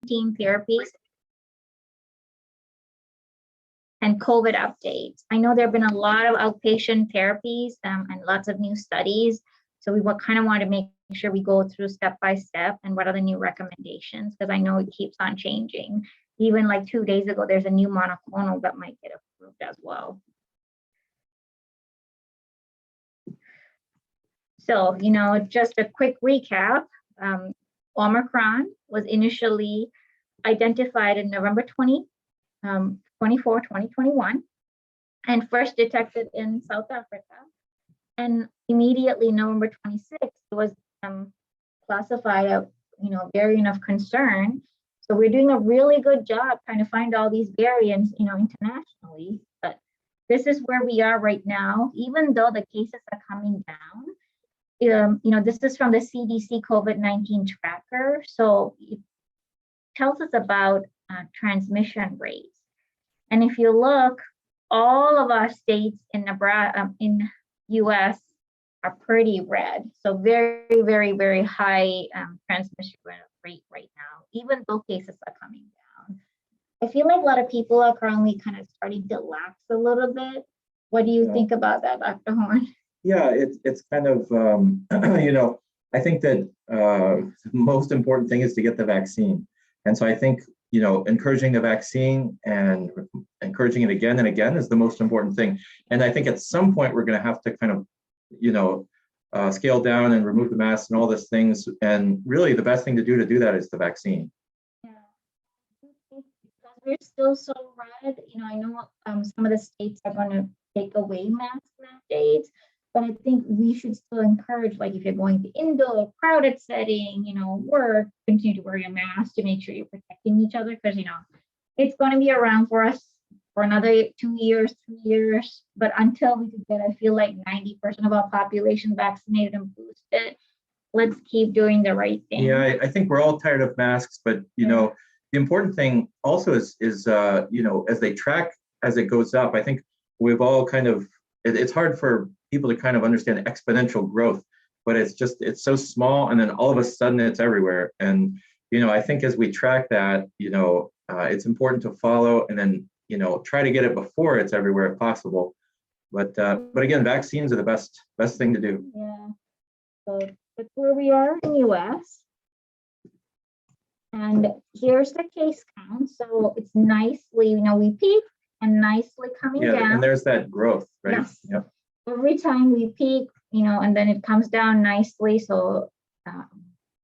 therapies and COVID updates. I know there have been a lot of outpatient therapies and lots of new studies. So we kind of want to make sure we go through step by step and what are the new recommendations, because I know it keeps on changing. Even like 2 days ago, there's a new monoclonal that might get approved as well. So, just a quick recap. Omicron was initially identified in November 24, 2021, and first detected in South Africa. And immediately November 26th, it was classified a variant of concern. So we're doing a really good job trying to find all these variants, internationally. But this is where we are right now. Even though the cases are coming down, this is from the CDC COVID-19 tracker. So it tells us about transmission rates. And if you look, all of our states in Nebraska, in US are pretty red. So very, very, very high transmission rate right now, even though cases are coming down. I feel like a lot of people are currently kind of starting to lax a little bit. What do you think about that, Dr. Horn? Yeah, it's kind of, I think that the most important thing is to get the vaccine. And so I think, encouraging the vaccine and encouraging it again and again is the most important thing. And I think at some point we're going to have to kind of, scale down and remove the masks and all these things. And really the best thing to do that is the vaccine. Yeah, because we're still so red. I know some of the states are going to take away mask mandates, but I think we should still encourage, like if you're going to indoor, crowded setting, work, continue to wear your mask to make sure you're protecting each other, because, it's going to be around for us for another 2 years, 3 years. But until we could get, I feel like 90% of our population vaccinated and boosted, let's keep doing the right thing. Yeah, I think we're all tired of masks, but, the important thing also is as they track, as it goes up, I think we've all kind of, it's hard for people to kind of understand exponential growth, but it's so small, and then all of a sudden it's everywhere. And I think as we track that, it's important to follow and then try to get it before it's everywhere if possible. But again, vaccines are the best thing to do. Yeah. So that's where we are in the US. And here's the case count. So it's nicely, we peak and nicely coming down. And there's that growth, right? Yes. Yep. Every time we peak, and then it comes down nicely. So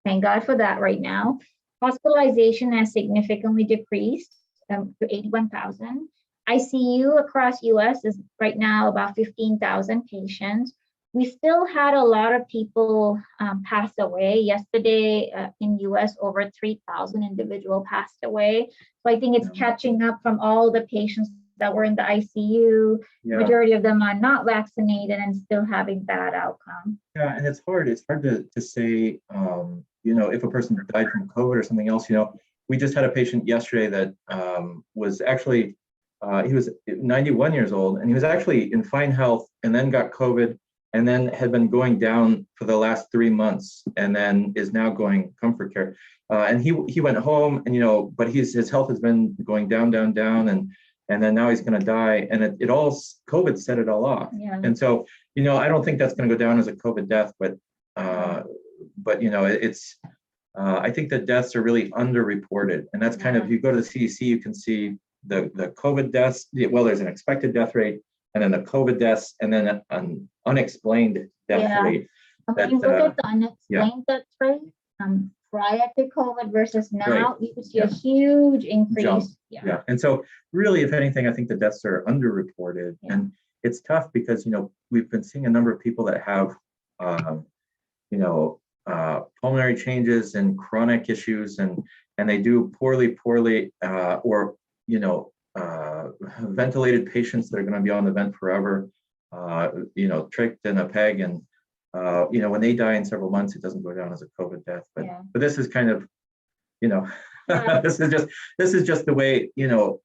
thank God for that right now. Hospitalization has significantly decreased to 81,000. ICU across US is right now about 15,000 patients. We still had a lot of people pass away. Yesterday in US, over 3,000 individuals passed away. So I think it's catching up from all the patients that were in the ICU. Yeah. Majority of them are not vaccinated and still having bad outcome. Yeah, and it's hard to say, if a person died from COVID or something else. We just had a patient yesterday that was actually, he was 91 years old, and he was actually in fine health and then got COVID and then had been going down for the last 3 months and then is now going comfort care. And he went home and, but his health has been going down, and then now he's going to die. And it all, COVID set it all off. Yeah. And so, I don't think that's going to go down as a COVID death, but it's, I think that deaths are really underreported. And that's kind of, you go to the CDC, you can see the COVID deaths. Well, there's an expected death rate, and then the COVID deaths, and then an unexplained death rate. When you look at the unexplained death rate, prior to COVID versus now, you could see a huge increase. Yeah. And so really, if anything, I think the deaths are underreported. And it's tough because, we've been seeing a number of people that have, pulmonary changes and chronic issues, and they do poorly, or, ventilated patients that are going to be on the vent forever, tricked in a peg. And, when they die in several months, it doesn't go down as a COVID death. But this is kind of, this is just the way,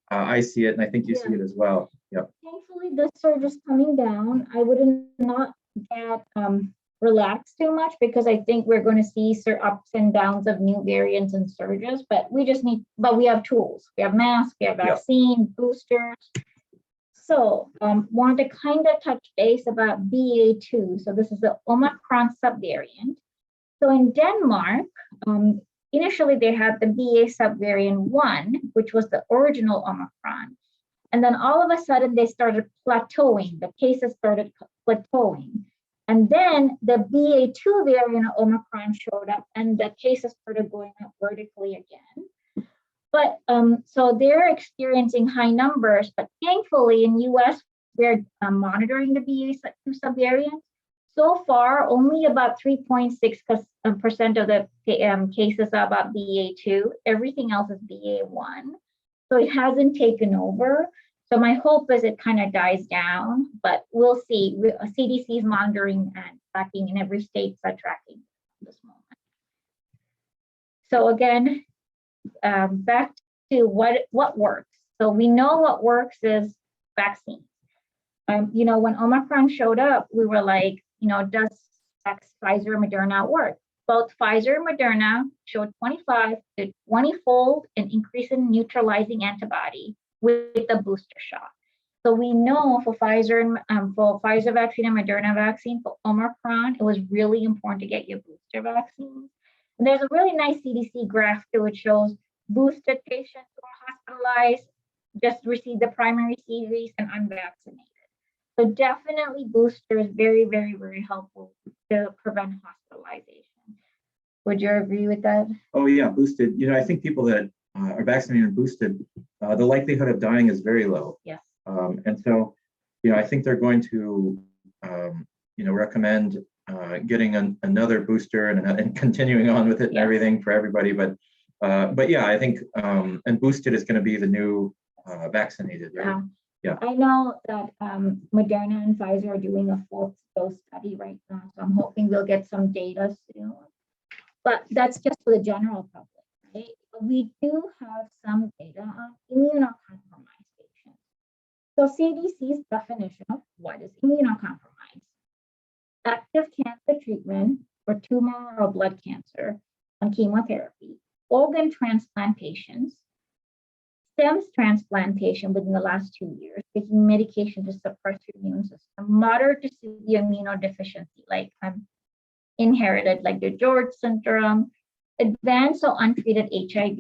I see it. And I think you see it as well. Yep. Thankfully, this surge is coming down. I would not get relax too much because I think we're going to see ups and downs of new variants and surges, but we have tools. We have masks, we have vaccine, boosters. So wanted to kind of touch base about BA2. So this is the Omicron subvariant. So in Denmark, initially they had the BA subvariant 1, which was the original Omicron. And then all of a sudden they started plateauing. The cases started plateauing. And then the BA2 variant of Omicron showed up and the cases started going up vertically again. But so they're experiencing high numbers, but thankfully in US, we're monitoring the BA2 subvariant. So far, only about 3.6% of the cases are about BA2. Everything else is BA1. So it hasn't taken over. So my hope is it kind of dies down, but we'll see. CDC is monitoring and tracking, and every state's tracking at this moment. So again, back to what works. So we know what works is vaccines. You know, when Omicron showed up, we were like, you know, does Pfizer and Moderna work? Both Pfizer and Moderna showed 25 to 20-fold an increase in neutralizing antibody with the booster shot. So we know for Pfizer vaccine and Moderna vaccine, for Omicron, it was really important to get your booster vaccine. And there's a really nice CDC graph too, which shows boosted patients who are hospitalized just received the primary series and unvaccinated. So definitely booster is very, very, very helpful to prevent hospitalization. Would you agree with that? Oh yeah, boosted. You know, I think people that are vaccinated and boosted, the likelihood of dying is very low. Yes. And so, you know, I think they're going to, you know, recommend getting another booster and continuing on with it and everything for everybody. But yeah, I think and boosted is going to be the new vaccinated, right? Yeah. I know that Moderna and Pfizer are doing a 4th dose study right now, so I'm hoping we'll get some data soon. But that's just for the general public, right? We do have some data on immunocompromised patients. So CDC's definition of what is immunocompromised: active cancer treatment for tumor or blood cancer on chemotherapy, organ transplant patients, stem transplantation within the last 2 years, taking medication to suppress your immune system, moderate to severe immunodeficiency, like inherited, like the George syndrome, advanced or untreated HIV,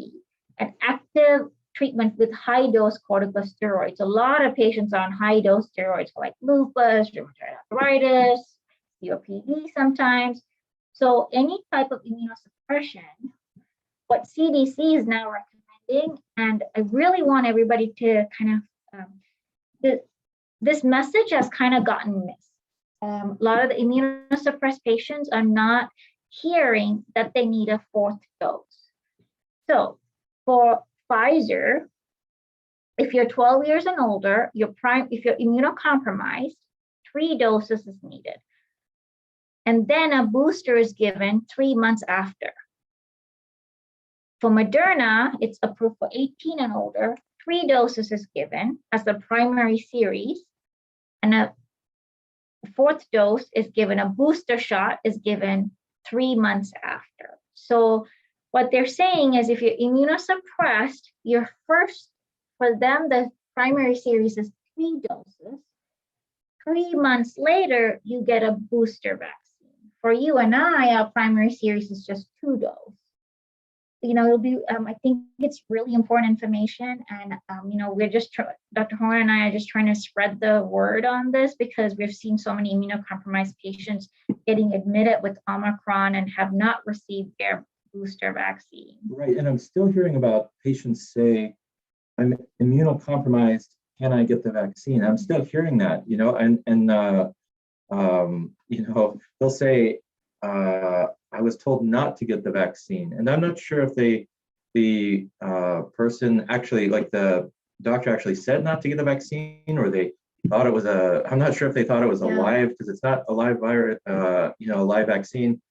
and active treatment with high-dose corticosteroids. A lot of patients are on high-dose steroids for like lupus, rheumatoid arthritis, COPD sometimes. So any type of immunosuppression, what CDC is now recommending, and I really want everybody to kind of, this message has kind of gotten missed. A lot of the immunosuppressed patients are not hearing that they need a 4th dose. So for Pfizer, if you're 12 years and older, if you're immunocompromised, 3 doses is needed. And then a booster is given 3 months after. For Moderna, it's approved for 18 and older. 3 doses is given as the primary series, and a 4th dose is given, a booster shot is given 3 months after. So what they're saying is if you're immunosuppressed, for them, the primary series is 3 doses. 3 months later, you get a booster vaccine. For you and I, our primary series is just 2 doses. You know, it'll be, I think it's really important information. And, you know, we're just, Dr. Horn and I are just trying to spread the word on this because we've seen so many immunocompromised patients getting admitted with Omicron and have not received their booster vaccine. Right. And I'm still hearing about patients say, I'm immunocompromised, can I get the vaccine? I'm still hearing that, you know, and you know, they'll say, I was told not to get the vaccine, and I'm not sure if the person actually, like the doctor actually said not to get the vaccine, or they thought it was I'm not sure if they thought it was a live, because it's not a live virus, you know, a live vaccine,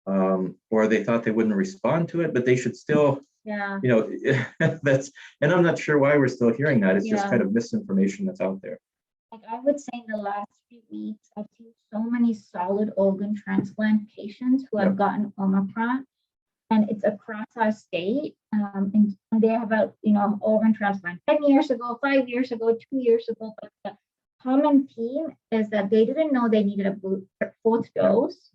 or they thought they wouldn't respond to it, but they should still, you know, and I'm not sure why we're still hearing that. It's just kind of misinformation that's out there. Like I would say in the last few weeks, I've seen so many solid organ transplant patients who have gotten Omicron, and it's across our state. And they have a organ transplant 10 years ago, 5 years ago, 2 years ago. But the common theme is that they didn't know they needed a fourth dose.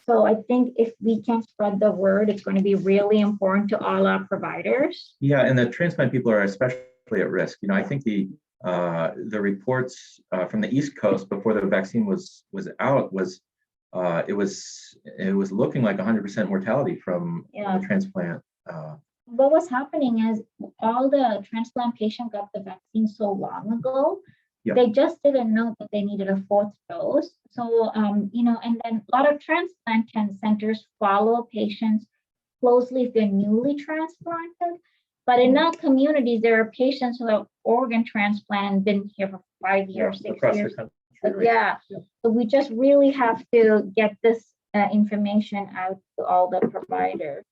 So I think if we can spread the word, it's going to be really important to all our providers. Yeah, and the transplant people are especially at risk. I think the reports from the East Coast before the vaccine was out was it was looking like 100% mortality from the transplant. What was happening is all the transplant patients got the vaccine so long ago. They just didn't know that they needed a fourth dose. So, and then a lot of transplant centers follow patients closely if they're newly transplanted. But in our communities, there are patients who have organ transplant, been here for 5 years, 6 years. So we just really have to get this information out to all the providers.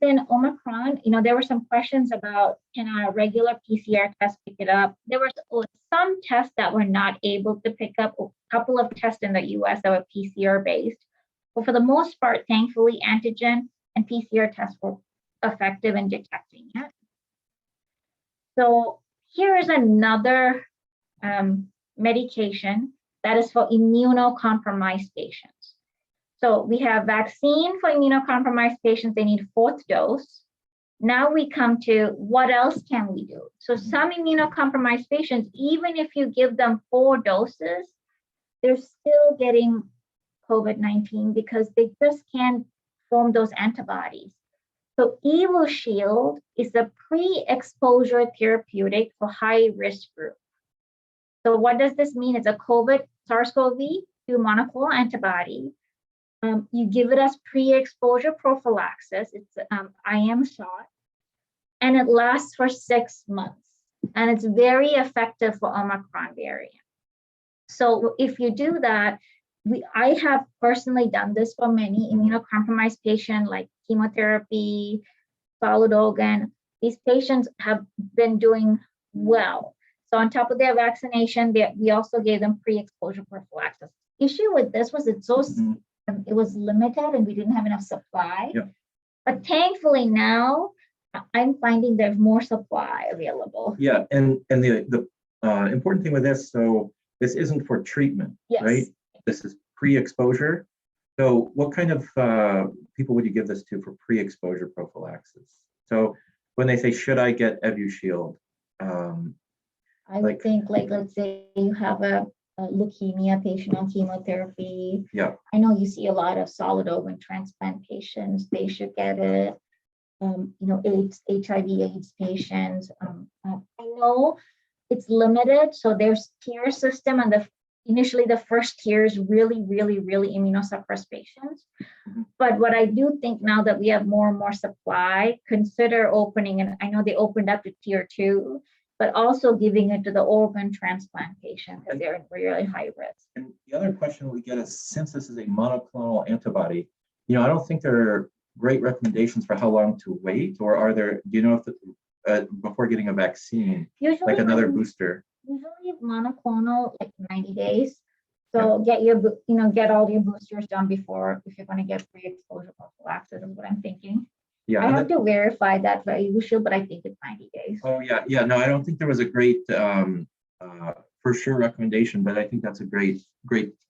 Then Omicron, there were some questions about, can a regular PCR test pick it up? There were some tests that were not able to pick up, a couple of tests in the US that were PCR based. But for the most part, thankfully, antigen and PCR tests were effective in detecting it. So here is another medication that is for immunocompromised patients. So we have vaccine for immunocompromised patients, they need fourth dose. Now we come to what else can we do? So some immunocompromised patients, even if you give them 4 doses, they're still getting COVID-19 because they just can't form those antibodies. So Ubeshield is a pre-exposure therapeutic for high-risk group. So what does this mean? It's a SARS-CoV-2 monoclonal antibody. You give it as pre-exposure prophylaxis. It's IM shot, and it lasts for 6 months. And it's very effective for Omicron variant. So if you do that, I have personally done this for many immunocompromised patients, like chemotherapy, solid organ. These patients have been doing well. So on top of their vaccination, we also gave them pre-exposure prophylaxis. Issue with this was it was limited and we didn't have enough supply. But thankfully now I'm finding there's more supply available. Yeah, and the important thing with this, so this isn't for treatment, right? This is pre-exposure. So what kind of people would you give this to for pre-exposure prophylaxis? So when they say, should I get Ubeshield? I would think, like, let's say you have a leukemia patient on chemotherapy. I know you see a lot of solid organ transplant patients. They should get it. HIV/AIDS patients. I know it's limited, so there's tier system, and initially the first tier is really immunosuppressed patients. But what I do think now that we have more and more supply, consider opening, and I know they opened up to tier 2, but also giving it to the organ transplant patient because they're in really high risk. And the other question we get is, since this is a monoclonal antibody, I don't think there are great recommendations for how long to wait, or are there, do you know if before getting a vaccine, usually, like another booster? Usually monoclonal, like 90 days. So get all your boosters done before, if you're going to get pre-exposure prophylaxis, is what I'm thinking. I have to verify that for Ubeshield, but I think it's 90 days. Oh yeah. No, I don't think there was a great for sure recommendation, but I think that's a great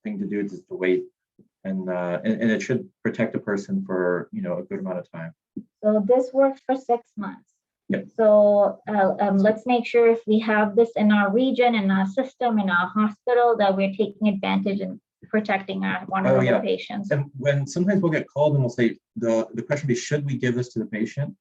thing to do, just to wait, and it should protect a person for a good amount of time. So this works for 6 months. So let's make sure if we have this in our region, in our system, in our hospital, that we're taking advantage and protecting our vulnerable patients. And when sometimes we'll get called and we'll say, the question be, should we give this to the patient?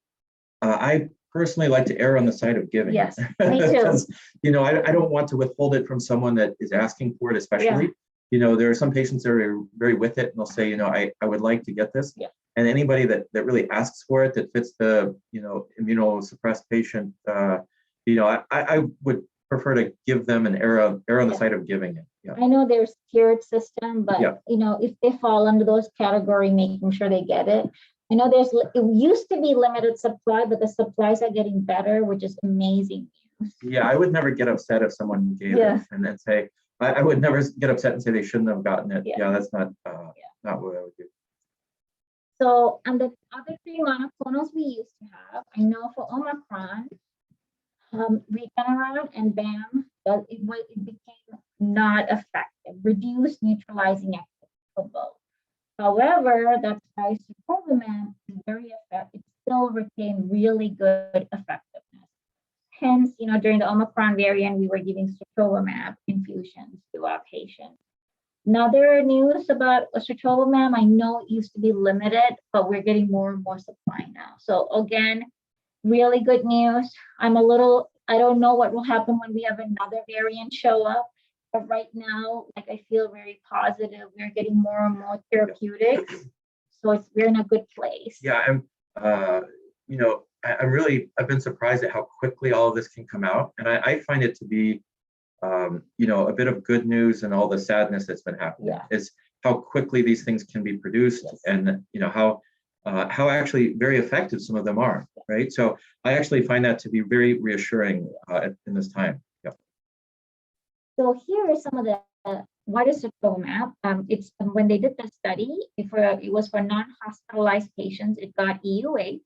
I personally like to err on the side of giving. Yes, me too. Because, I don't want to withhold it from someone that is asking for it, especially. There are some patients that are very with it, and they'll say, I would like to get this. And anybody that really asks for it, that fits the, immunosuppressed patient, I would prefer to give them an err on the side of giving it. I know there's tiered system, but if they fall under those category, making sure they get it. I know it used to be limited supply, but the supplies are getting better, which is amazing. Yeah, I would never get upset if someone gave Yeah. it and then say, I would never get upset and say they shouldn't have gotten it. Yeah. Yeah, that's not what I would do. So, and the other three monoclonals we used to have, I know for Omicron, Regeneron and BAM, it became not effective, reduced neutralizing activity for both. However, that's why sotrovimab is very effective. It still retained really good effectiveness. Hence, during the Omicron variant, we were giving sotrovimab infusions to our patients. Another news about sotrovimab, I know it used to be limited, but we're getting more and more supply now. So again, really good news. I don't know what will happen when we have another variant show up, but right now, I feel very positive. We're getting more and more therapeutics. So we're in a good place. Yeah, I've been surprised at how quickly all of this can come out. And I find it to be, a bit of good news and all the sadness that's been happening is how quickly these things can be produced and, how actually very effective some of them are, right? So I actually find that to be very reassuring in this time. Yeah. So here are some of the what is sotrovimab? It's when they did the study, it was for non-hospitalized patients, it got EUA.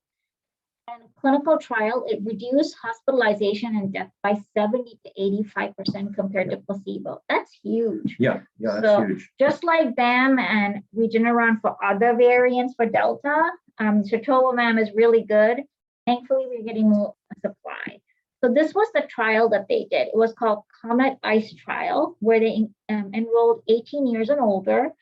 And clinical trial, it reduced hospitalization and death by 70 to 85% compared to placebo. That's huge. Yeah, that's huge. Just like BAM and Regeneron for other variants for Delta, sotrovimab is really good. Thankfully, we're getting more supply. So this was the trial that they did. It was called Comet ICE trial, where they enrolled 18 years and older.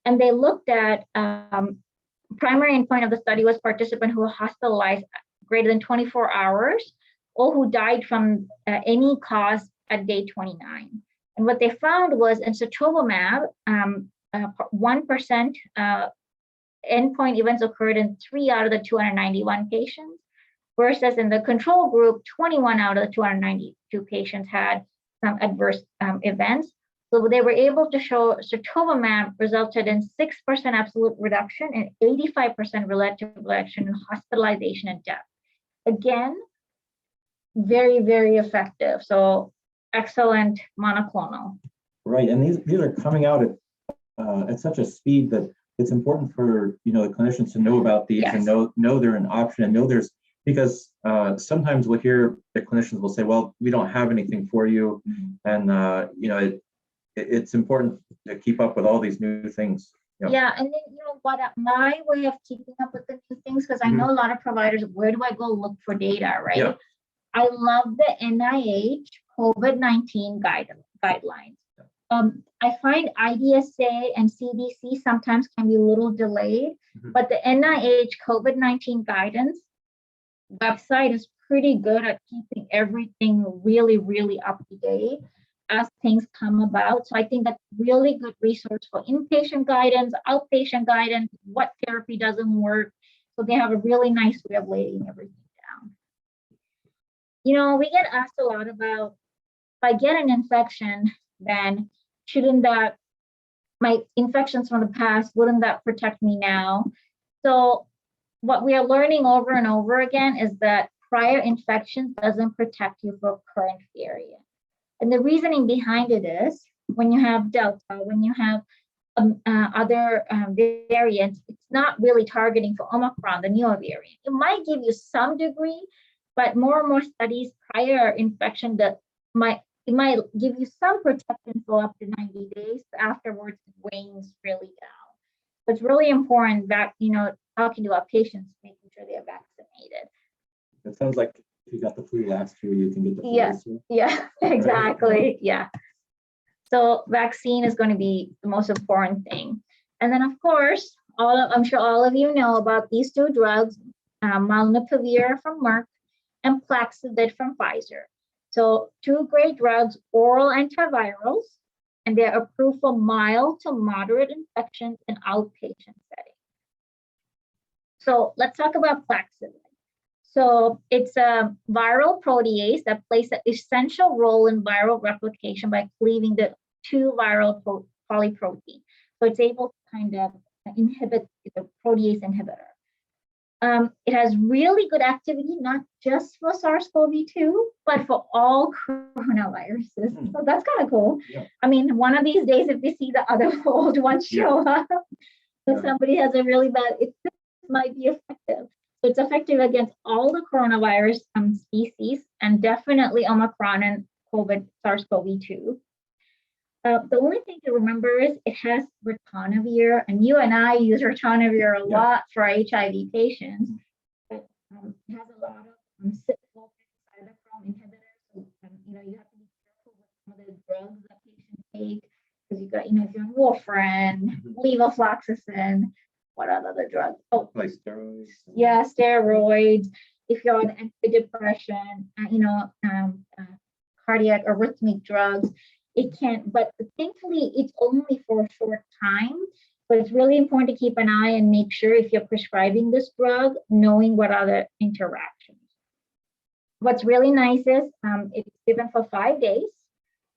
And they looked at primary endpoint of the study was participants who were hospitalized greater than 24 hours or who died from any cause at day 29. And what they found was in sotrovimab, 1% endpoint events occurred in 3 out of the 291 patients, versus in the control group, 21 out of the 292 patients had some adverse events. So they were able to show sotrovimab resulted in 6% absolute reduction and 85% relative reduction in hospitalization and death. Again, very, very effective. So excellent monoclonal. Right, and these are coming out at such a speed that it's important for the clinicians to know about these and know they're an option and know there's, because sometimes we'll hear the clinicians will say, well, we don't have anything for you, and it's important to keep up with all these new things. Yeah, and then what my way of keeping up with the new things, because I know a lot of providers, where do I go look for data, right? Yeah. I love the NIH COVID-19 guidelines. I find IDSA and CDC sometimes can be a little delayed, but the NIH COVID-19 guidance website is pretty good at keeping everything really, really up to date as things come about. So I think that's really good resource for inpatient guidance, outpatient guidance, what therapy doesn't work. So they have a really nice way of laying everything down. We get asked a lot about, if I get an infection, then shouldn't that, my infections from the past, wouldn't that protect me now? So what we are learning over and over again is that prior infection doesn't protect you for current variant. And the reasoning behind it is when you have Delta, when you have other variants, it's not really targeting for Omicron, the newer variant. It might give you some degree, but more and more studies prior infection that it might give you some protection for up to 90 days. But afterwards, it wanes really down. So it's really important that, talking to our patients, making sure they're vaccinated. It sounds like if you got the flu last year, you can get the flu this year. Yeah, exactly. Yeah. So vaccine is going to be the most important thing. And then, of course, I'm sure all of you know about these two drugs, Molnupiravir from Merck and Flexavir from Pfizer. So 2 great drugs, oral antivirals, and they're approved for mild to moderate infections in outpatient setting. So let's talk about Flexavir. So it's a viral protease that plays an essential role in viral replication by cleaving the 2 viral polyprotein. So it's able to kind of inhibit the protease inhibitor. It has really good activity, not just for SARS-CoV-2, but for all coronaviruses. So that's kind of cool. Yeah. I mean, one of these days, if we see the other old ones show up, if somebody has a really bad, it might be effective. So it's effective against all the coronavirus species, and definitely Omicron and COVID, SARS-CoV-2. The only thing to remember is it has ritonavir, and you and I use ritonavir a lot for HIV patients. But it has a lot of cytochrome inhibitors. So, you have to be careful with some of the drugs that patients take, because you got, if you're on warfarin, levofloxacin, what are the other drugs? Oh, like steroids. Yeah, steroids. If you're on antidepressant, cardiac arrhythmic drugs, it can't. But thankfully, it's only for a short time. But it's really important to keep an eye and make sure if you're prescribing this drug, knowing what are the interactions. What's really nice is it's given for 5 days,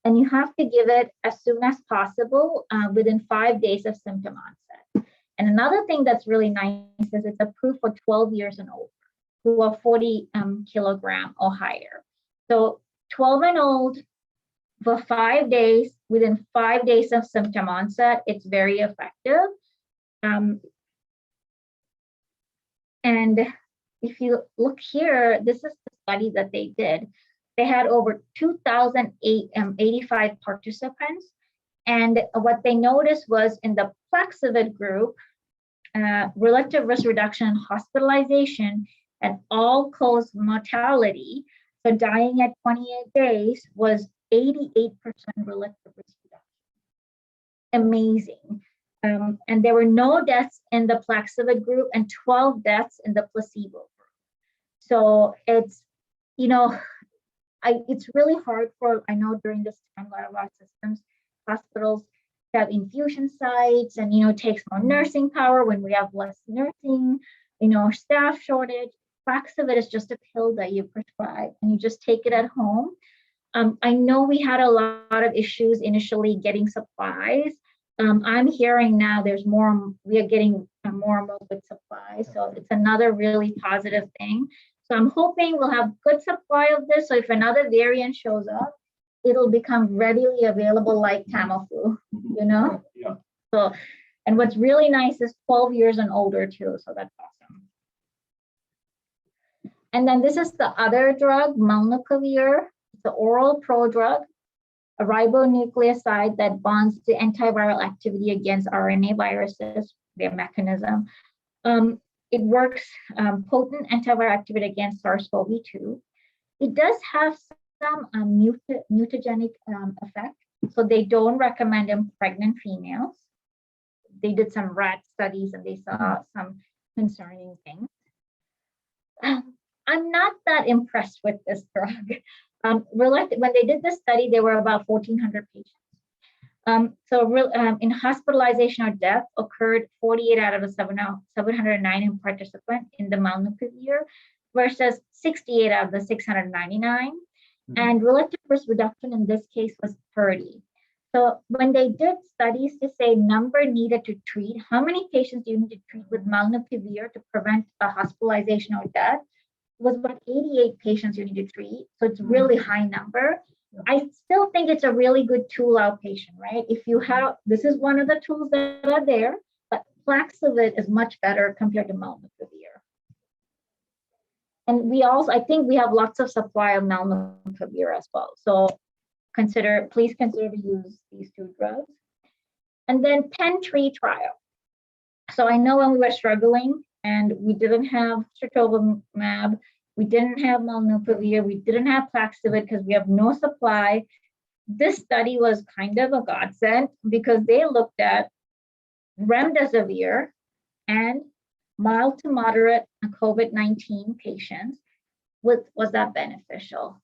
and you have to give it as soon as possible within 5 days of symptom onset. And another thing that's really nice is it's approved for 12 years and older, who are 40 kilogram or higher. So 12 and old for 5 days, within 5 days of symptom onset, it's very effective. And if you look here, this is the study that they did. They had over 2,085 participants. And what they noticed was in the Flexavir group, relative risk reduction in hospitalization and all-cause mortality, so dying at 28 days, was 88% relative risk reduction. Amazing. And there were no deaths in the Flexavir group and 12 deaths in the placebo group. So it's, it's really hard for, I know during this time, a lot of our systems, hospitals have infusion sites, and it takes more nursing power when we have less nursing, staff shortage. Flexavir is just a pill that you prescribe and you just take it at home. I know we had a lot of issues initially getting supplies. I'm hearing now we are getting more and more good supplies. So it's another really positive thing. So I'm hoping we'll have good supply of this. So if another variant shows up, it'll become readily available like Tamiflu, Yeah. So, and what's really nice is 12 years and older too. So that's awesome. And then this is the other drug, Monocle. It's an oral prodrug, a ribonucleoside that bonds to antiviral activity against RNA viruses, their mechanism. It works potent antiviral activity against SARS-CoV-2. It does have some mutagenic effect, so they don't recommend in pregnant females. They did some rat studies and they saw some concerning things. I'm not that impressed with this drug. When they did this study, there were about 1,400 patients. In hospitalization or death occurred 48 out of the 709 participants in the Monocle versus 68 out of the 699. And relative risk reduction in this case was 30. So when they did studies to say number needed to treat, how many patients do you need to treat with Monocle to prevent a hospitalization or death, was about 88 patients you need to treat. So it's really high number. I still think it's a really good tool outpatient, right? If you have, this is one of the tools that are there, but Flexavir is much better compared to Monocle. And I think we have lots of supply of Monocle as well. So please consider to use these two drugs. And then Pantry Trial. So I know when we were struggling and we didn't have sotrovimab, we didn't have Monocle, we didn't have Flexavir because we have no supply. This study was kind of a godsend because they looked at remdesivir and mild to moderate COVID-19 patients. Was that beneficial?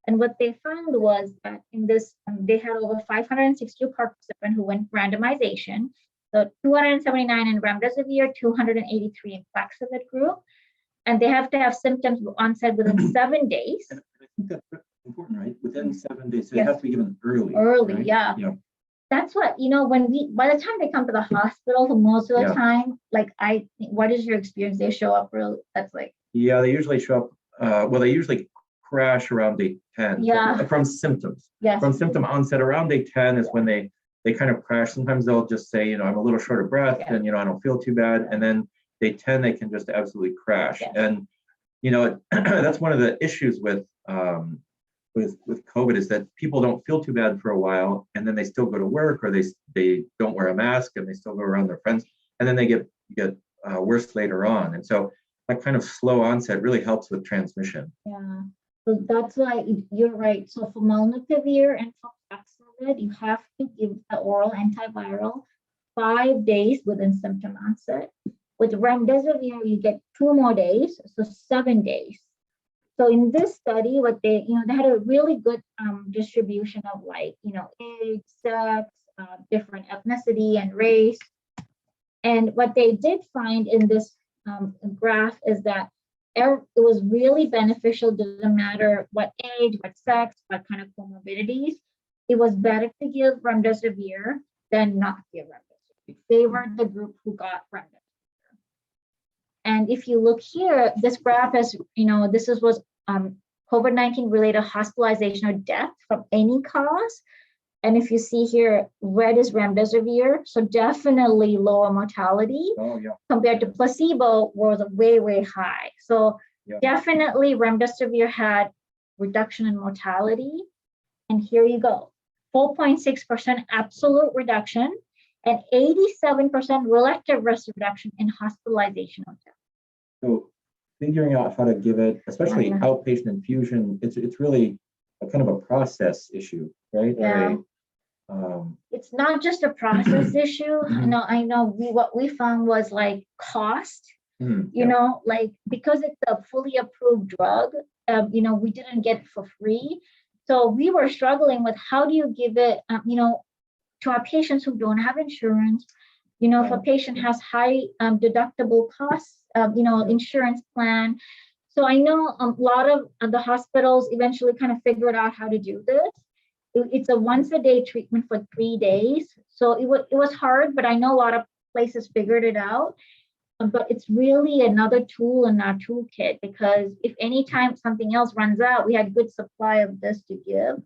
And what they found was that in this, they had over 562 participants who went randomization. So 279 in remdesivir, 283 in Flexavir group. And they have to have symptoms onset within 7 days. And I think that's important, right? Within 7 days, so they have to be given early. Early, right? yeah. That's what, by the time they come to the hospital, most of the Yeah. time, like what is your experience? They show up real, that's like, Yeah, they usually show up, they usually crash around day 10 Yeah. from symptoms. yes. From symptom onset around day 10 is when they kind of crash. Sometimes they'll just say, I'm a little short of breath Yeah. and, I don't feel too bad. And then day 10, they can just absolutely crash. Yes. And, that's one of the issues with COVID is that people don't feel too bad for a while, and then they still go to work, or they don't wear a mask and they still go around their friends, and then they get worse later on. And so that kind of slow onset really helps with transmission. Yeah. So that's why you're right. So for molnupiravir and for Flexavir, you have to give the oral antiviral 5 days within symptom onset. With remdesivir, you get 2 more days, so 7 days. So in this study, what they had a really good distribution of age, sex, different ethnicity and race. And what they did find in this graph is that it was really beneficial. Doesn't matter what age, what sex, what kind of comorbidities. It was better to give remdesivir than not give remdesivir. It favored the group who got remdesivir. And if you look here, this graph is, was COVID-19 related hospitalization or death from any cause. And if you see here, red is remdesivir, so definitely lower mortality. Oh, yeah. Compared to placebo was way, way high. So Yeah. definitely remdesivir had reduction in mortality. And here you go, 4.6% absolute reduction and 87% relative risk reduction in hospitalization or death. So figuring out how to give it, especially outpatient infusion, it's really a kind of a process issue, right? Yeah. It's not just a process issue. I know what we found was like cost. Because it's a fully approved drug, we didn't get it for free. So we were struggling with how do you give it, to our patients who don't have insurance. If a patient has high deductible costs, insurance plan. So I know a lot of the hospitals eventually kind of figured out how to do this. It's a once a day treatment for 3 days. So it was hard, but I know a lot of places figured it out. But it's really another tool in our toolkit, because if anytime something else runs out, we had good supply of this to give.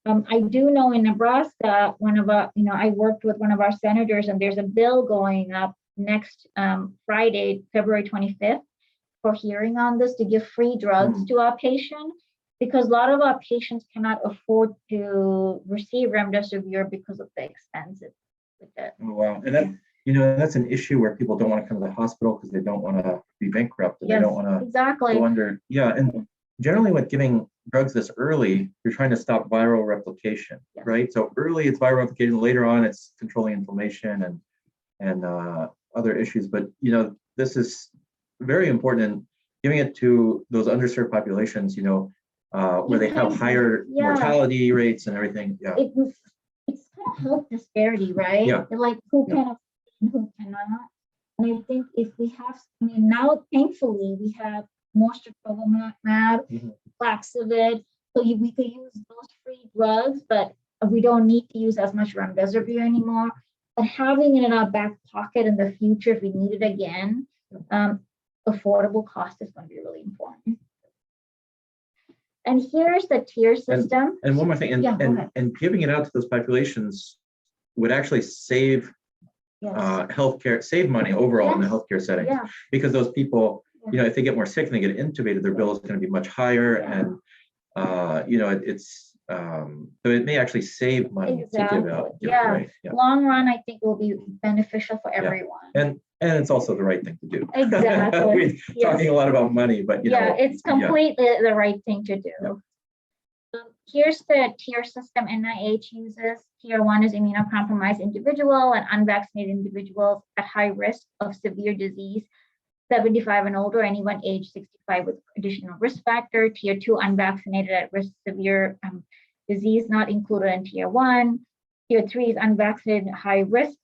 I do know in Nebraska, I worked with one of our senators, and there's a bill going up next Friday, February 25th, for hearing on this to give free drugs to our patients, because a lot of our patients cannot afford to receive remdesivir because of the expenses with it. Oh, wow. And that, that's an issue where people don't want to come to the hospital because they don't want to be bankrupt. Yes, they don't want to go under. Yeah. And generally with giving drugs this early, you're trying to stop viral replication, right? So early it's viral replication, later on it's controlling inflammation and other issues. But, this is very important in giving it to those underserved populations, where they have higher mortality rates and everything. Yeah. It's kind of health disparity, right? Yeah. Like who can afford and who cannot. And I think if we have, now thankfully we have mostriprovimab, Flexavir, so we could use those free drugs, but we don't need to use as much remdesivir anymore. But having it in our back pocket in the future, if we need it again, affordable cost is going to be really important. And here's the tier system. And one more thing, and giving it out to those populations would actually save healthcare, save money overall in the healthcare setting, because those people, if they get more sick and they get intubated, their bill is going to be much higher, and so it may actually save money to give out. Long run, I think will be beneficial for everyone. And it's also the right thing to do. Exactly. We're talking a lot about money, but it's completely the right thing to do. Here's the tier system NIH uses. Tier 1 is immunocompromised individual and unvaccinated individuals at high risk of severe disease, 75 and older, anyone age 65 with additional risk factor. Tier 2, unvaccinated at risk severe disease, not included in Tier 1. Tier 3 is unvaccinated at high risk,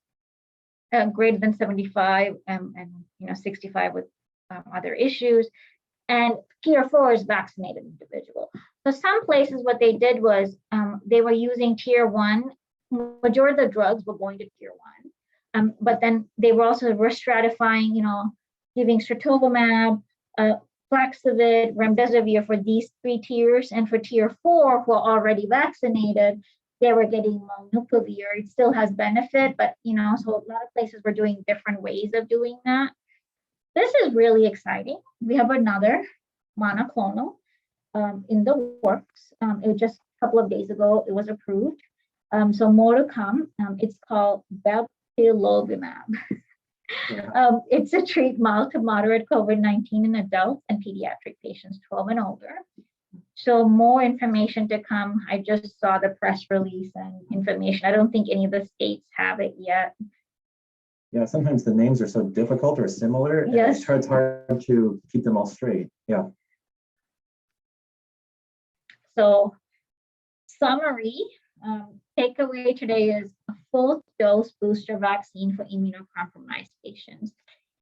greater than 75 and 65 with other issues. And Tier 4 is vaccinated individual. So some places what they did was they were using Tier 1 majority of the drugs were going to tier 1. But then they were also risk stratifying, giving sirtuximab, Flexavir, remdesivir for these 3 tiers. And for tier 4, who are already vaccinated, they were getting molnupiravir. It still has benefit, but, so a lot of places were doing different ways of doing that. This is really exciting. We have another monoclonal in the works. It was just a couple of days ago, it was approved. So more to come. It's called bebtelovimab. Yeah. It's to treat mild to moderate COVID-19 in adults and pediatric patients 12 and older. So more information to come. I just saw the press release and information. I don't think any of the states have it yet. Yeah, sometimes the names are so difficult or similar, and Yes. it's hard to keep them all straight. Yeah. So summary, takeaway today is a full dose booster vaccine for immunocompromised patients.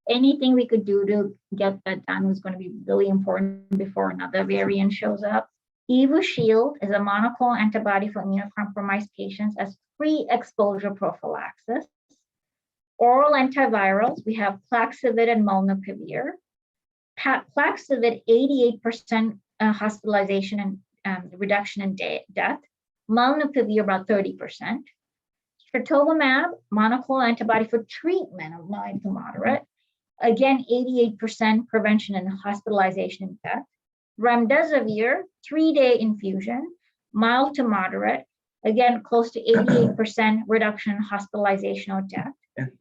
Anything we could do to get that done was going to be really important before another variant shows up. Ubeshield is a monoclonal antibody for immunocompromised patients as pre-exposure prophylaxis. Oral antivirals, we have Flexavir and molnupiravir. Flexavir, 88% hospitalization and reduction in death. Molnupiravir, about 30%. Sirtuximab, monoclonal antibody for treatment of mild to moderate. Again, 88% prevention and hospitalization and death. Remdesivir, 3-day infusion, mild to moderate. Again, close to 88% reduction in hospitalization or death. And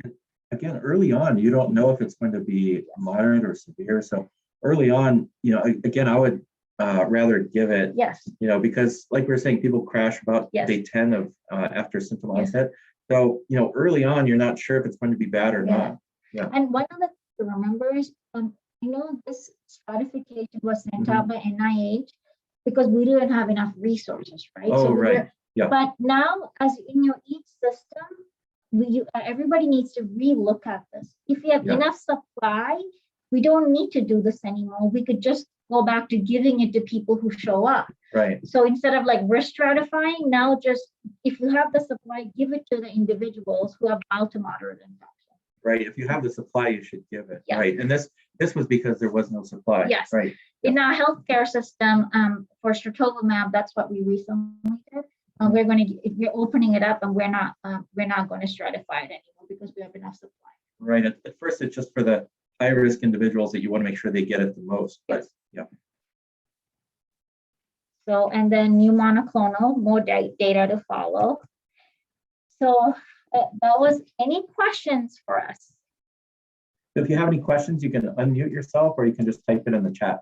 again, early on, you don't know if it's going to be moderate or severe. So early on, again, I would rather give it, Yes. because like we were saying, people crash about Yes. day 10 of after symptom Yes. onset. So, early on, you're not sure if it's going to be bad or not. Yeah. And one of the things to remember is, this stratification was sent out by NIH because we didn't have enough resources, right? Oh, so right. Yeah. But now, as in each system, everybody needs to relook at this. If we have enough supply, we don't need to do this anymore. We could just go back to giving it to people who show up. Right. So instead of risk stratifying, now just if you have the supply, give it to the individuals who have mild to moderate infection. Right. If you have the supply, you should give it. Yes. Right. And this was because there was no supply. Yes. Right. In our healthcare system, for sirtuximab, that's what we recently did. We're opening it up, and we're not going to stratify it anymore because we have enough supply. Right. At first, it's just for the high-risk individuals that you want to make sure they get it the most. But yes. So, and then new monoclonal, more data to follow. So that was any questions for us? If you have any questions, you can unmute yourself, or you can just type it in the chat.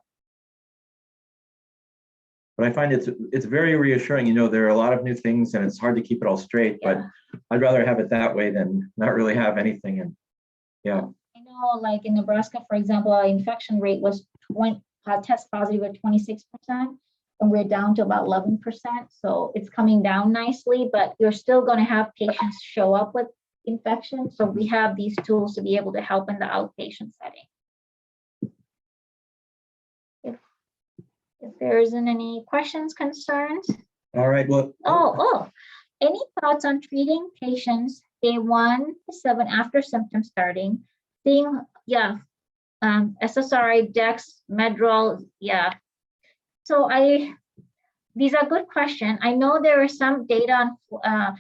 But I find it's very reassuring. There are a lot of new things, and it's hard to keep it all straight. But I'd rather have it that way than not really have anything. And I know, like in Nebraska, for example, our infection rate was test positive at 26%, and we're down to about 11%. So it's coming down nicely, but you're still going to have patients show up with infection. So we have these tools to be able to help in the outpatient setting. If there isn't any questions, concerns. All right. Well. Any thoughts on treating patients day 1 to 7 after symptoms starting? SSRI, Dex, Medrol, So these are good questions. I know there is some data on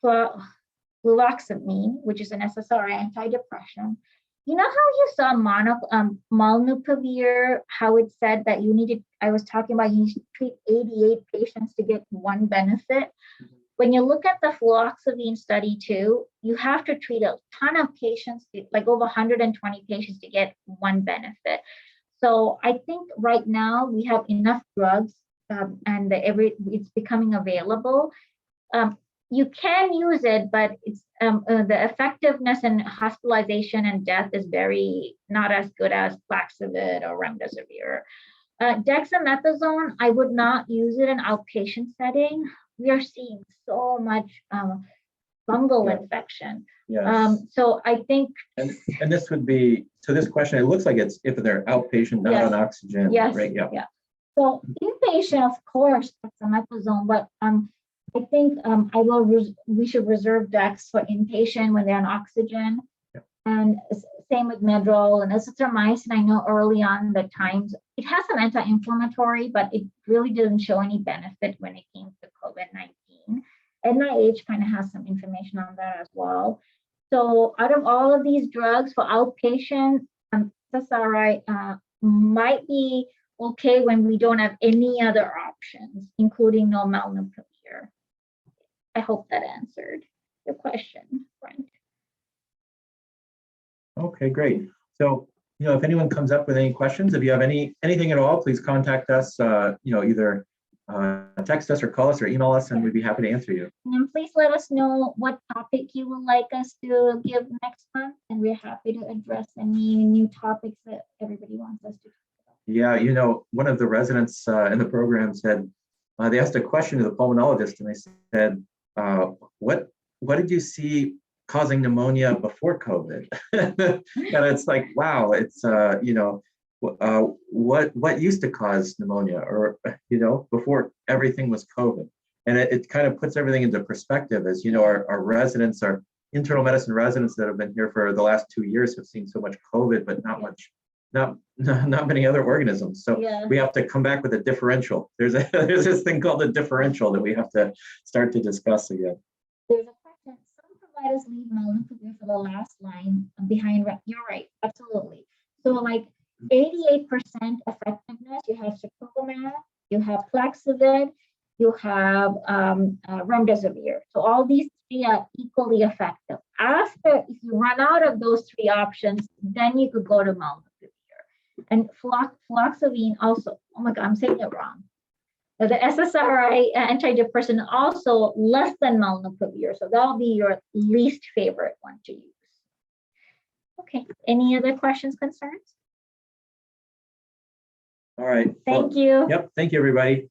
for fluvoxamine, which is an SSRI antidepressant. You know how you saw molnupiravir, how it said that I was talking about you need to treat 88 patients to get one benefit. When you look at the fluvoxamine study too, you have to treat a ton of patients, like over 120 patients to get one benefit. So I think right now we have enough drugs and it's becoming available. You can use it, but it's the effectiveness in hospitalization and death is not as good as Flexavir or remdesivir. Dexamethasone, I would not use it in outpatient setting. We are seeing so much fungal infection. Yes. So I think. And this would be, so this question, it looks like it's if they're outpatient, not on oxygen. Yes. Right. Yeah. So inpatient, of course, dexamethasone, but I think we should reserve decks for inpatient when they're on oxygen. Yep. And same with Medrol and azithromycin. I know early on the times it has some anti-inflammatory, but it really didn't show any benefit when it came to COVID-19. NIH kind of has some information on that as well. So out of all of these drugs for outpatient, SSRI might be okay when we don't have any other options, including no molnupiravir. I hope that answered your question, Brent. Okay, great. So, if anyone comes up with any questions, if you have anything at all, please contact us, either text us or call us or email us, and we'd be happy to answer you. And please let us know what topic you would like us to give next month, and we're happy to address any new topics that everybody wants us to talk about. Yeah, one of the residents in the program said, they asked a question to the pulmonologist, and they said, what did you see causing pneumonia before COVID? And it's like, wow, it's, what used to cause pneumonia, or, before everything was COVID. And it kind of puts everything into perspective, as our residents, our internal medicine residents that have been here for the last 2 years have seen so much COVID, but not many other organisms. So we have to come back with a differential. There's this thing called a differential that we have to start to discuss again. There's a question. Some providers leave molnupiravir for the last line behind. You're right, absolutely. So like 88% effectiveness. You have sotrovimab, you have Flexavir, you have remdesivir. So all these three are equally effective. After, if you run out of those three options, then you could go to molnupiravir. And fluoxetine also, oh my God, I'm saying it wrong. The SSRI antidepressant also less than molnupiravir. So that'll be your least favorite one to use. Okay, any other questions, concerns? All right. Thank you. Yep, thank you, everybody.